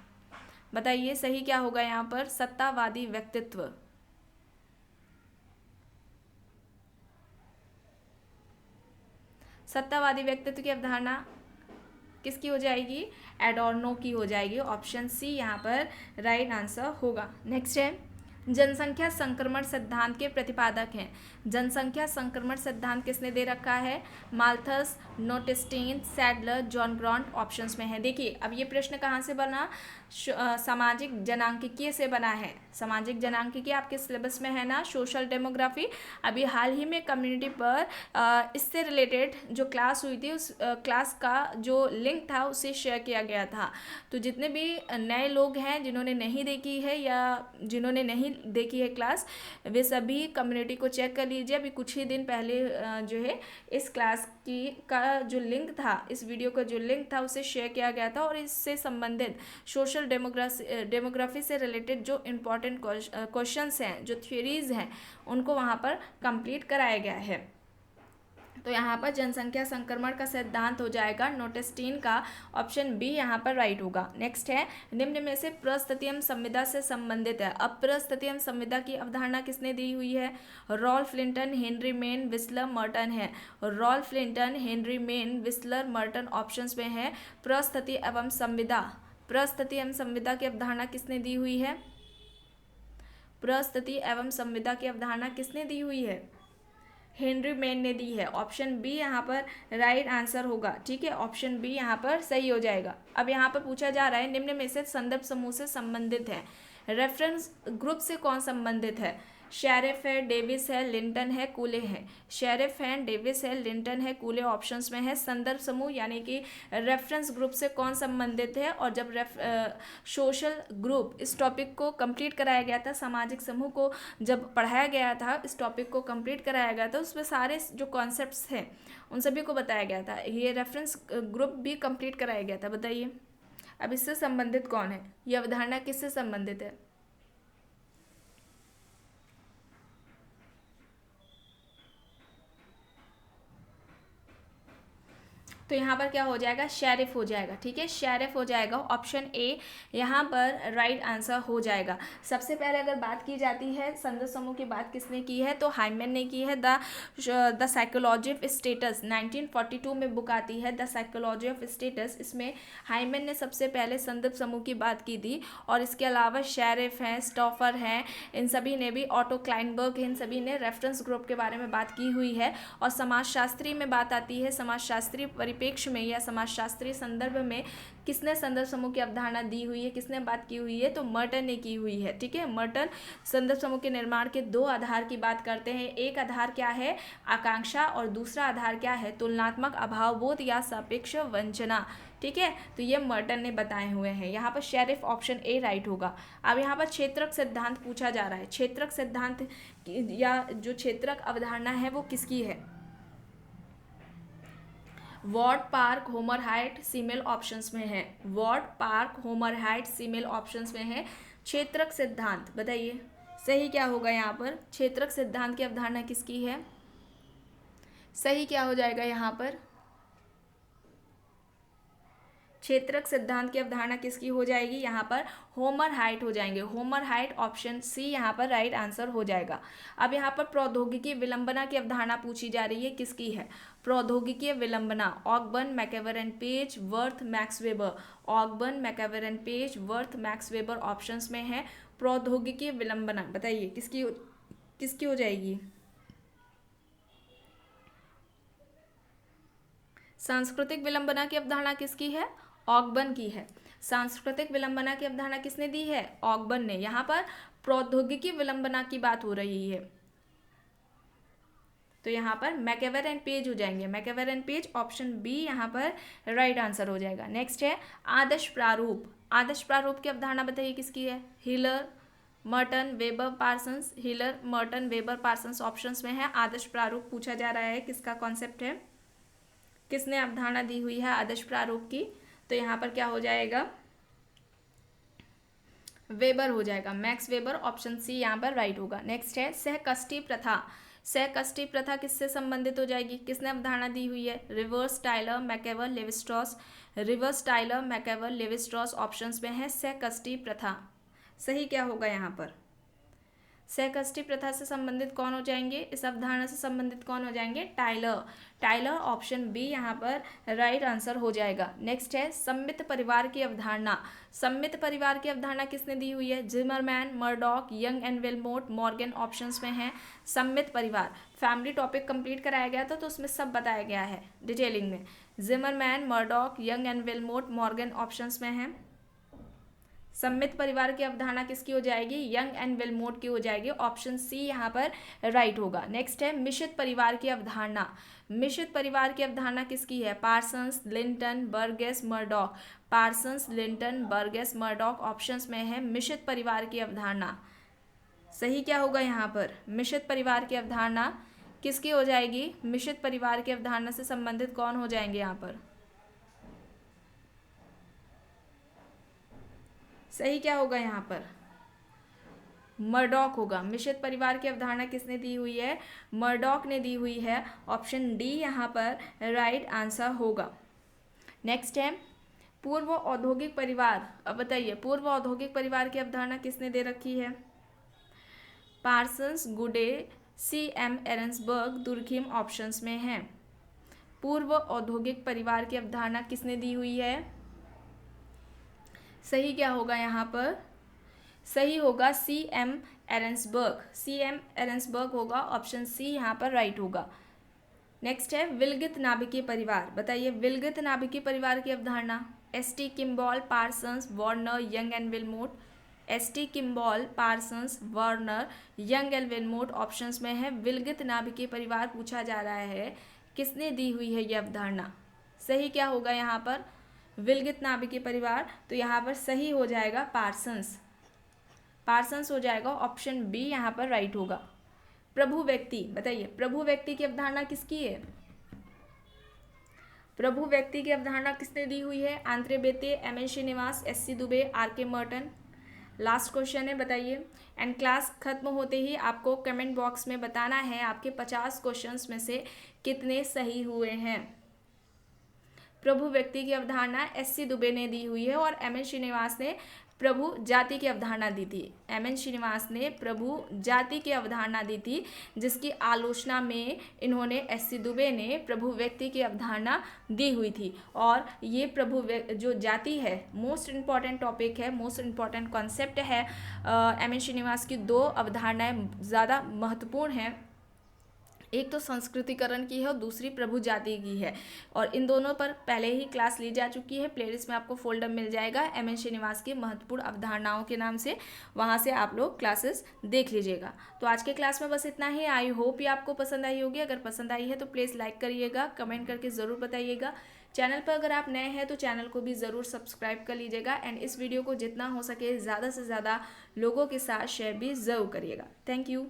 बताइए सही क्या होगा यहाँ पर? सत्तावादी व्यक्तित्व। सत्तावादी व्यक्तित्व की अवधारणा किसकी हो जाएगी? एडोर्नो की हो जाएगी। ऑप्शन सी यहाँ पर राइट आंसर होगा। नेक्स्ट है जनसंख्या संक्रमण सिद्धांत के प्रतिपादक हैं। जनसंख्या संक्रमण सिद्धांत किसने दे रखा है? Malthus, Notestein, Sadler, John Graunt options में है। देखिए अब ये प्रश्न कहाँ से बना? सामाजिक जनांकिकीय से बना है। सामाजिक जनांकिकी आपके सिलेबस में है ना, सोशल डेमोग्राफी। अभी हाल ही में कम्युनिटी पर इससे रिलेटेड जो क्लास हुई थी, उस क्लास का जो लिंक था उसे शेयर किया गया था। तो जितने भी नए लोग हैं जिन्होंने नहीं देखी है या जिन्होंने नहीं देखी है क्लास, वे सभी कम्युनिटी को चेक कर लीजिए। अभी कुछ ही दिन पहले जो है इस क्लास की का जो लिंक था, इस वीडियो का जो लिंक था उसे शेयर किया गया था, और इससे संबंधित सोशल डेमोग्राफी से रिलेटेड जो इम्पोर्टेंट क्वेश्चंस हैं, जो थ्योरीज हैं, उनको वहाँ पर कंप्लीट कराया गया है। तो यहाँ पर जनसंख्या संक्रमण का सिद्धांत हो जाएगा नोटेस्टीन का। ऑप्शन बी यहाँ पर राइट होगा। नेक्स्ट है निम्न में से प्रस्थितियम संविदा से संबंधित है। अब प्रस्थितियम संविदा की अवधारणा किसने दी हुई है? Ralph Linton, Henry Maine, Wissler, Merton है। Ralph Linton, Henry Maine, Wissler, Merton options में है। प्रस्थिति एवं संविदा, प्रस्थिति एवं संविदा की अवधारणा किसने दी हुई है? प्रस्थिति एवं संविदा की अवधारणा किसने दी हुई है? हेनरी मेन ने दी है। ऑप्शन बी यहाँ पर राइट आंसर होगा। ठीक है, ऑप्शन बी यहाँ पर सही हो जाएगा। अब यहाँ पर पूछा जा रहा है निम्न में से संदर्भ समूह से संबंधित है। रेफरेंस ग्रुप से कौन संबंधित है? शेरिफ है, डेविस है, लिंटन है, कूले है। शेरिफ है, डेविस है, लिंटन है, कूले ऑप्शंस में है। संदर्भ समूह यानी कि रेफरेंस ग्रुप से कौन संबंधित है? और जब सोशल ग्रुप इस टॉपिक को कंप्लीट कराया गया था, सामाजिक समूह को जब पढ़ाया गया था, इस टॉपिक को कंप्लीट कराया गया था, उसमें सारे जो कॉन्सेप्ट्स थे उन सभी को बताया गया था। ये रेफरेंस ग्रुप भी कंप्लीट कराया गया था। बताइए अब इससे संबंधित कौन है? ये अवधारणा किससे संबंधित है? तो यहाँ पर क्या हो जाएगा? शेरिफ हो जाएगा। ठीक है, शेरिफ हो जाएगा। ऑप्शन ए यहाँ पर राइट आंसर हो जाएगा। सबसे पहले अगर बात की जाती है संदर्भ समूह की, बात किसने की है? तो हाइमन ने की है। द साइकोलॉजी ऑफ स्टेटस 1942 में बुक आती है, द साइकोलॉजी ऑफ स्टेटस। इसमें हाइमन ने सबसे पहले संदर्भ समूह की बात की थी। और इसके अलावा शेरिफ हैं, स्टॉफर हैं, इन सभी ने भी, ऑटो क्लाइनबर्ग, इन सभी ने रेफरेंस ग्रुप के बारे में बात की हुई है। और समाजशास्त्री में बात आती है, समाजशास्त्री परिप्रेक्ष्य में या समाजशास्त्री संदर्भ में किसने संदर्भ समूह की अवधारणा दी हुई है, किसने बात की हुई है? तो मर्टन ने की हुई है। ठीक है, मर्टन संदर्भ समूह के निर्माण के दो आधार की बात करते हैं। एक आधार क्या है? आकांक्षा, और दूसरा आधार क्या है? तुलनात्मक अभावबोध या सापेक्ष वंचना। ठीक है, तो ये मर्टन ने बताए हुए हैं। यहाँ पर शेरिफ ऑप्शन ए राइट होगा। अब यहाँ पर क्षेत्रक सिद्धांत पूछा जा रहा है। क्षेत्रक सिद्धांत या जो क्षेत्रक अवधारणा है वो किसकी है? Ward, Park, Homer Hoyt, Simmel options में है। Ward, Park, Homer Hoyt, Simmel options में है। क्षेत्रक सिद्धांत बताइए सही क्या होगा? यहाँ पर क्षेत्रक सिद्धांत की अवधारणा किसकी है? सही क्या हो जाएगा यहाँ पर? क्षेत्रक सिद्धांत की अवधारणा किसकी हो जाएगी? यहाँ पर होमर हाइट हो जाएंगे। होमर हाइट ऑप्शन सी यहाँ पर राइट आंसर हो जाएगा। अब यहाँ पर प्रौद्योगिकी विलंबना की अवधारणा पूछी जा रही है, किसकी है? प्रौद्योगिकी विलंबना, Ogburn, MacIver and Page, Wirth, Max Weber. Ogburn, MacIver and Page, Wirth, Max Weber options में है। प्रौद्योगिकी विलंबना बताइए किसकी हो जाएगी? सांस्कृतिक विलंबना की अवधारणा किसकी है? ऑगबर्न की है। सांस्कृतिक विलंबना की अवधारणा किसने दी है? ऑगबर्न ने। यहाँ पर प्रौद्योगिकी विलंबना की बात हो रही है, तो यहाँ पर मैकेवर एंड पेज हो जाएंगे। मैकेवर एंड पेज, ऑप्शन बी यहाँ पर राइट आंसर हो जाएगा। नेक्स्ट है आदर्श प्रारूप। आदर्श प्रारूप की अवधारणा बताइए किसकी है? Hiller, Merton, Weber, Parsons. Hiller, Merton, Weber, Parsons options में है। आदर्श प्रारूप पूछा जा रहा है, किसका कॉन्सेप्ट है, किसने अवधारणा दी हुई है आदर्श प्रारूप की? तो यहाँ पर क्या हो जाएगा? वेबर हो जाएगा, मैक्स वेबर, ऑप्शन सी यहाँ पर राइट होगा। नेक्स्ट है सहकष्टी प्रथा। सहकष्टी प्रथा किससे संबंधित हो जाएगी? किसने अवधारणा दी हुई है? Rivers, Tylor, MacIver, Levi Strauss. Rivers, Tylor, MacIver, Levi Strauss options में है सहकष्टी प्रथा। सही क्या होगा यहाँ पर? सहकष्टी प्रथा से संबंधित कौन हो जाएंगे? इस अवधारणा से संबंधित कौन हो जाएंगे? टाइलर। टाइलर, ऑप्शन बी यहाँ पर राइट आंसर हो जाएगा। नेक्स्ट है सम्मित परिवार की अवधारणा। सम्मित परिवार की अवधारणा किसने दी हुई है? Zimmerman, Murdock, Young and Willmott, Morgan options में है। सम्मित परिवार, फैमिली टॉपिक कंप्लीट कराया गया था तो उसमें सब बताया गया है डिटेलिंग में। Zimmerman, Murdock, Young and Willmott, Morgan options में है। सम्मित परिवार की अवधारणा किसकी हो जाएगी? यंग एंड विलमोट की हो जाएगी, ऑप्शन सी यहाँ पर राइट होगा। नेक्स्ट है मिश्रित परिवार की अवधारणा। मिश्रित परिवार की अवधारणा किसकी है? Parsons, Linton, Burgess, Murdock. Parsons, Linton, Burgess, Murdock options में है मिश्रित परिवार की अवधारणा। सही क्या होगा यहाँ पर? मिश्रित परिवार की अवधारणा किसकी हो जाएगी? मिश्रित परिवार की अवधारणा से संबंधित कौन हो जाएंगे यहाँ पर? सही क्या होगा यहाँ पर? मर्डॉक होगा। मिश्रित परिवार की अवधारणा किसने दी हुई है? मर्डॉक ने दी हुई है, ऑप्शन डी यहाँ पर राइट आंसर होगा। नेक्स्ट है पूर्व औद्योगिक परिवार। अब बताइए पूर्व औद्योगिक परिवार की अवधारणा किसने दे रखी है? पार्सन्स, गुडे, सी एम एरन्सबर्ग, दुर्खिम ऑप्शंस में है। पूर्व औद्योगिक परिवार की अवधारणा किसने दी हुई है? सही क्या होगा यहाँ पर? सही होगा सी एम एरन्सबर्ग। सी एम एरन्सबर्ग होगा, ऑप्शन सी यहाँ पर राइट होगा। नेक्स्ट है विलगित नाभिकीय परिवार। बताइए विलगित नाभिकीय परिवार की अवधारणा। S T Kimball, Parsons, Warner, young and Wilmot. S T Kimball, Parsons, Warner, young and Wilmot options में है। विलगित नाभिकीय परिवार पूछा जा रहा है, किसने दी हुई है ये अवधारणा? सही क्या होगा यहाँ पर? विलगित नाभिकीय परिवार, तो यहाँ पर सही हो जाएगा पार्सन्स। पार्सन्स हो जाएगा, ऑप्शन बी यहाँ पर राइट होगा। प्रभु व्यक्ति। बताइए प्रभु व्यक्ति की अवधारणा किसकी है? प्रभु व्यक्ति की अवधारणा किसने दी हुई है? Andre Beteille, M N Srinivas, S C Dube, R K Merton. Last question है, बताइए। एंड क्लास खत्म होते ही आपको कमेंट बॉक्स में बताना है आपके 50 क्वेश्चंस में से कितने सही हुए हैं। प्रभु व्यक्ति की अवधारणा एस सी दुबे ने दी हुई है और एम एन श्रीनिवास ने प्रभु जाति की अवधारणा दी थी। एम एन श्रीनिवास ने प्रभु जाति की अवधारणा दी थी, जिसकी आलोचना में इन्होंने एस सी दुबे ने प्रभु व्यक्ति की अवधारणा दी हुई थी। और ये प्रभु जो जाति है मोस्ट इम्पॉर्टेंट टॉपिक है, मोस्ट इम्पॉर्टेंट कॉन्सेप्ट है। एम एन श्रीनिवास की दो अवधारणाएं ज़्यादा महत्वपूर्ण हैं, एक तो संस्कृतिकरण की है और दूसरी प्रभु जाति की है, और इन दोनों पर पहले ही क्लास ली जा चुकी है। प्लेलिस्ट में आपको फोल्डर मिल जाएगा एम एन श्रीनिवास की महत्वपूर्ण अवधारणाओं के नाम से, वहाँ से आप लोग क्लासेस देख लीजिएगा। तो आज के क्लास में बस इतना ही। आई होप ये आपको पसंद आई होगी। अगर पसंद आई है तो प्लीज़ लाइक करिएगा, कमेंट करके ज़रूर बताइएगा। चैनल पर अगर आप नए हैं तो चैनल को भी ज़रूर सब्सक्राइब कर लीजिएगा। एंड इस वीडियो को जितना हो सके ज़्यादा से ज़्यादा लोगों के साथ शेयर भी ज़रूर करिएगा। Thank you.